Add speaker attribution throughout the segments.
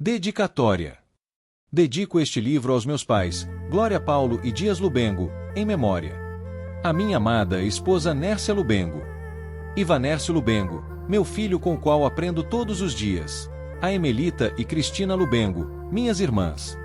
Speaker 1: Dedicatória. Dedico este livro aos meus pais, Glória Paulo e Dias Lubengo, em memória. A minha amada esposa Nércia Lubengo. Ivanércio Lubengo, meu filho com o qual aprendo todos os dias. A Emelita e Cristina Lubengo, minhas irmãs.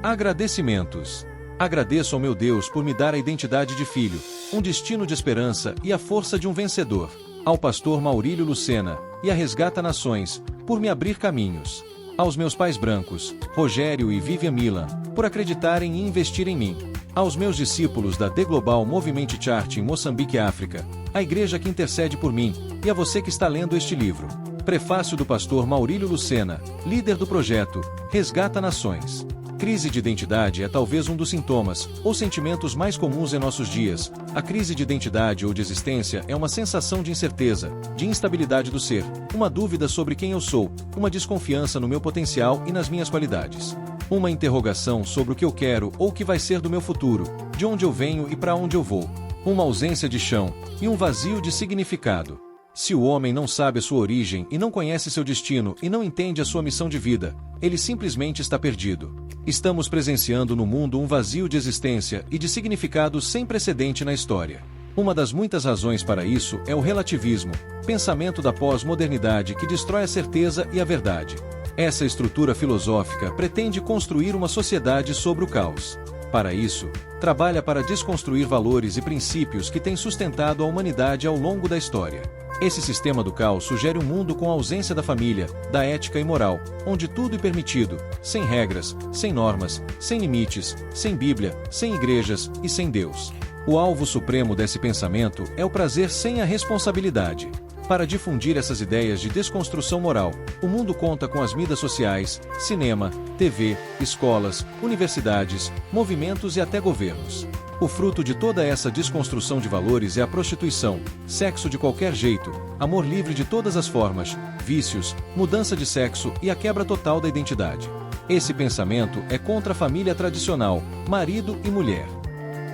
Speaker 1: Agradecimentos. Agradeço ao meu Deus por me dar a identidade de filho, um destino de esperança e a força de um vencedor. Ao pastor Maurílio Lucena e a Resgata Nações, por me abrir caminhos. Aos meus pais brancos, Rogério e Vivian Milan, por acreditarem e investir em mim. Aos meus discípulos da The Global Movement Church em Moçambique, África, a igreja que intercede por mim, e a você que está lendo este livro. Prefácio do pastor Maurílio Lucena, líder do projeto Resgata Nações. Crise de identidade é talvez um dos sintomas, ou sentimentos mais comuns em nossos dias. A crise de identidade ou de existência é uma sensação de incerteza, de instabilidade do ser, uma dúvida sobre quem eu sou, uma desconfiança no meu potencial e nas minhas qualidades. Uma interrogação sobre o que eu quero ou o que vai ser do meu futuro, de onde eu venho e para onde eu vou. Uma ausência de chão e um vazio de significado. Se o homem não sabe a sua origem e não conhece seu destino e não entende a sua missão de vida, ele simplesmente está perdido. Estamos presenciando no mundo um vazio de existência e de significado sem precedente na história. Uma das muitas razões para isso é o relativismo, pensamento da pós-modernidade que destrói a certeza e a verdade. Essa estrutura filosófica pretende construir uma sociedade sobre o caos. Para isso, trabalha para desconstruir valores e princípios que têm sustentado a humanidade ao longo da história. Esse sistema do caos sugere um mundo com ausência da família, da ética e moral, onde tudo é permitido, sem regras, sem normas, sem limites, sem Bíblia, sem igrejas e sem Deus. O alvo supremo desse pensamento é o prazer sem a responsabilidade. Para difundir essas ideias de desconstrução moral, o mundo conta com as mídias sociais, cinema, TV, escolas, universidades, movimentos e até governos. O fruto de toda essa desconstrução de valores é a prostituição, sexo de qualquer jeito, amor livre de todas as formas, vícios, mudança de sexo e a quebra total da identidade. Esse pensamento é contra a família tradicional, marido e mulher.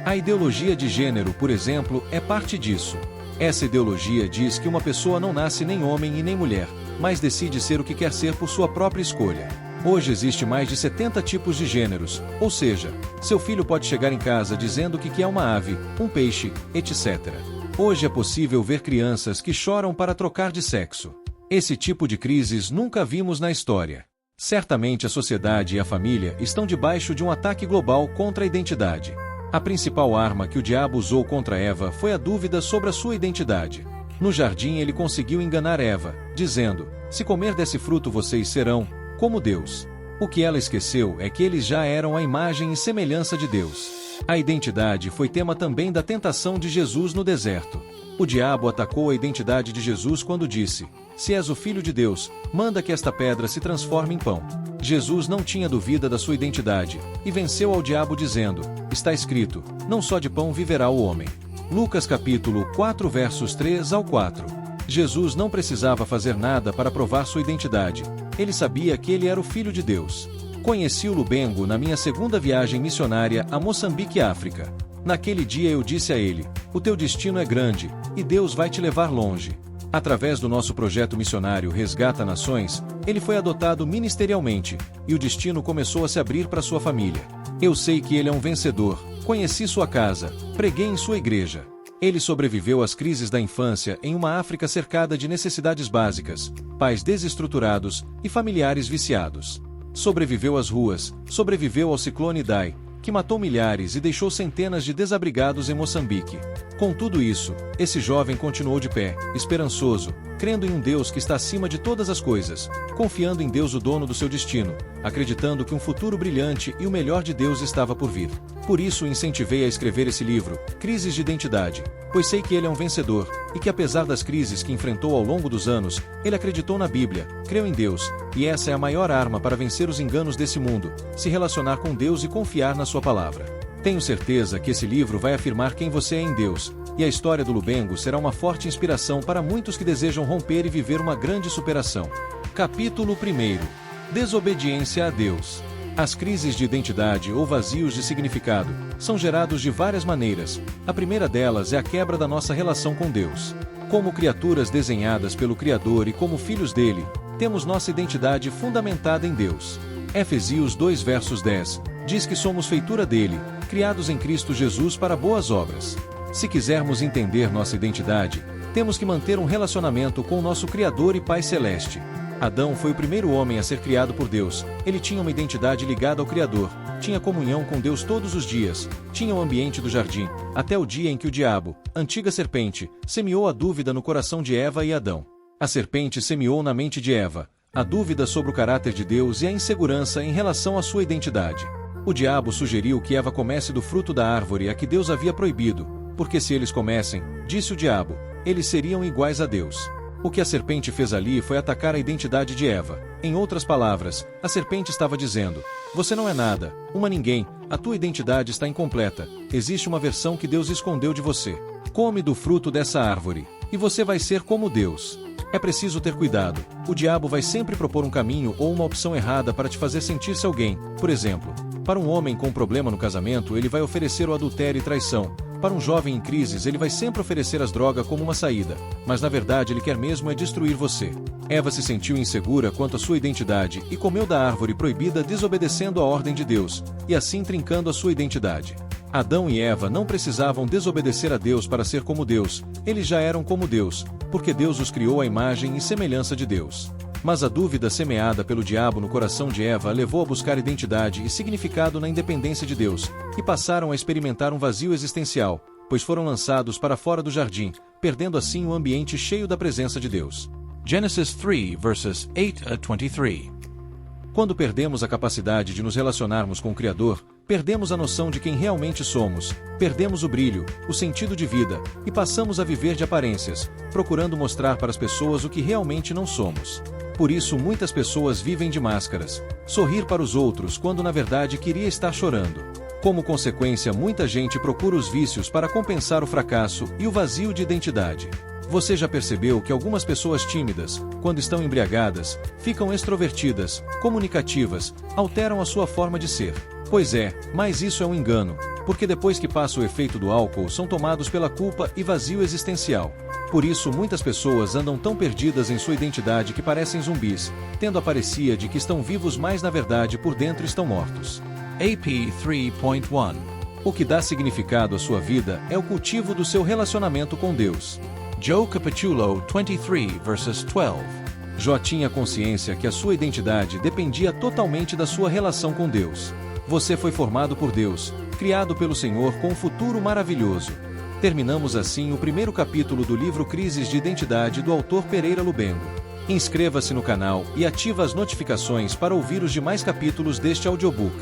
Speaker 1: A ideologia de gênero, por exemplo, é parte disso. Essa ideologia diz que uma pessoa não nasce nem homem e nem mulher, mas decide ser o que quer ser por sua própria escolha. Hoje existe mais de 70 tipos de gêneros, ou seja, seu filho pode chegar em casa dizendo que é uma ave, um peixe, etc. Hoje é possível ver crianças que choram para trocar de sexo. Esse tipo de crises nunca vimos na história. Certamente a sociedade e a família estão debaixo de um ataque global contra a identidade. A principal arma que o diabo usou contra Eva foi a dúvida sobre a sua identidade. No jardim ele conseguiu enganar Eva, dizendo: se comer desse fruto vocês serão como Deus. O que ela esqueceu é que eles já eram a imagem e semelhança de Deus. A identidade foi tema também da tentação de Jesus no deserto. O diabo atacou a identidade de Jesus quando disse: se és o Filho de Deus, manda que esta pedra se transforme em pão. Jesus não tinha dúvida da sua identidade, e venceu ao diabo dizendo: está escrito, não só de pão viverá o homem. Lucas capítulo 4 versos 3 ao 4. Jesus não precisava fazer nada para provar sua identidade. Ele sabia que ele era o Filho de Deus. Conheci o Lubengo na minha segunda viagem missionária a Moçambique, África. Naquele dia eu disse a ele: o teu destino é grande, e Deus vai te levar longe. Através do nosso projeto missionário Resgata Nações, ele foi adotado ministerialmente, e o destino começou a se abrir para sua família. Eu sei que ele é um vencedor, conheci sua casa, preguei em sua igreja. Ele sobreviveu às crises da infância em uma África cercada de necessidades básicas, pais desestruturados e familiares viciados. Sobreviveu às ruas, sobreviveu ao ciclone Idai, que matou milhares e deixou centenas de desabrigados em Moçambique. Com tudo isso, esse jovem continuou de pé, esperançoso, crendo em um Deus que está acima de todas as coisas, confiando em Deus, o dono do seu destino, acreditando que um futuro brilhante e o melhor de Deus estava por vir. Por isso o incentivei a escrever esse livro, Crises de Identidade, pois sei que ele é um vencedor, e que apesar das crises que enfrentou ao longo dos anos, ele acreditou na Bíblia, creu em Deus, e essa é a maior arma para vencer os enganos desse mundo, se relacionar com Deus e confiar na sua palavra. Tenho certeza que esse livro vai afirmar quem você é em Deus, e a história do Lubengo será uma forte inspiração para muitos que desejam romper e viver uma grande superação. Capítulo 1. Desobediência a Deus. As crises de identidade ou vazios de significado são gerados de várias maneiras. A primeira delas é a quebra da nossa relação com Deus. Como criaturas desenhadas pelo Criador e como filhos dele, temos nossa identidade fundamentada em Deus. Efésios 2 versos 10, diz que somos feitura dele, criados em Cristo Jesus para boas obras. Se quisermos entender nossa identidade, temos que manter um relacionamento com o nosso Criador e Pai Celeste. Adão foi o primeiro homem a ser criado por Deus. Ele tinha uma identidade ligada ao Criador, tinha comunhão com Deus todos os dias, tinha o ambiente do jardim, até o dia em que o diabo, antiga serpente, semeou a dúvida no coração de Eva e Adão. A serpente semeou na mente de Eva a dúvida sobre o caráter de Deus e a insegurança em relação à sua identidade. O diabo sugeriu que Eva comesse do fruto da árvore a que Deus havia proibido, porque se eles comessem, disse o diabo, eles seriam iguais a Deus. O que a serpente fez ali foi atacar a identidade de Eva. Em outras palavras, a serpente estava dizendo: você não é nada, ninguém, a tua identidade está incompleta, existe uma versão que Deus escondeu de você. Come do fruto dessa árvore, e você vai ser como Deus. É preciso ter cuidado, o diabo vai sempre propor um caminho ou uma opção errada para te fazer sentir-se alguém. Por exemplo, para um homem com um problema no casamento, ele vai oferecer o adultério e traição. Para um jovem em crises, ele vai sempre oferecer as drogas como uma saída, mas na verdade ele quer mesmo é destruir você. Eva se sentiu insegura quanto à sua identidade e comeu da árvore proibida, desobedecendo a ordem de Deus, e assim trincando a sua identidade. Adão e Eva não precisavam desobedecer a Deus para ser como Deus, eles já eram como Deus, porque Deus os criou à imagem e semelhança de Deus. Mas a dúvida semeada pelo diabo no coração de Eva levou a buscar identidade e significado na independência de Deus, e passaram a experimentar um vazio existencial, pois foram lançados para fora do jardim, perdendo assim o ambiente cheio da presença de Deus. Genesis 3 verses 8 a 23. Quando perdemos a capacidade de nos relacionarmos com o Criador, perdemos a noção de quem realmente somos, perdemos o brilho, o sentido de vida, e passamos a viver de aparências, procurando mostrar para as pessoas o que realmente não somos. Por isso muitas pessoas vivem de máscaras, sorrir para os outros quando na verdade queria estar chorando. Como consequência, muita gente procura os vícios para compensar o fracasso e o vazio de identidade. Você já percebeu que algumas pessoas tímidas, quando estão embriagadas, ficam extrovertidas, comunicativas, alteram a sua forma de ser? Pois é, mas isso é um engano, porque depois que passa o efeito do álcool são tomados pela culpa e vazio existencial. Por isso muitas pessoas andam tão perdidas em sua identidade que parecem zumbis, tendo a parecia de que estão vivos mas na verdade por dentro estão mortos. AP 3.1. O que dá significado à sua vida é o cultivo do seu relacionamento com Deus. Joe Capitulo 23 verses 12. Jó tinha consciência que a sua identidade dependia totalmente da sua relação com Deus. Você foi formado por Deus, criado pelo Senhor com um futuro maravilhoso. Terminamos assim o primeiro capítulo do livro Crises de Identidade do autor Pereira Lubengo. Inscreva-se no canal e ative as notificações para ouvir os demais capítulos deste audiobook.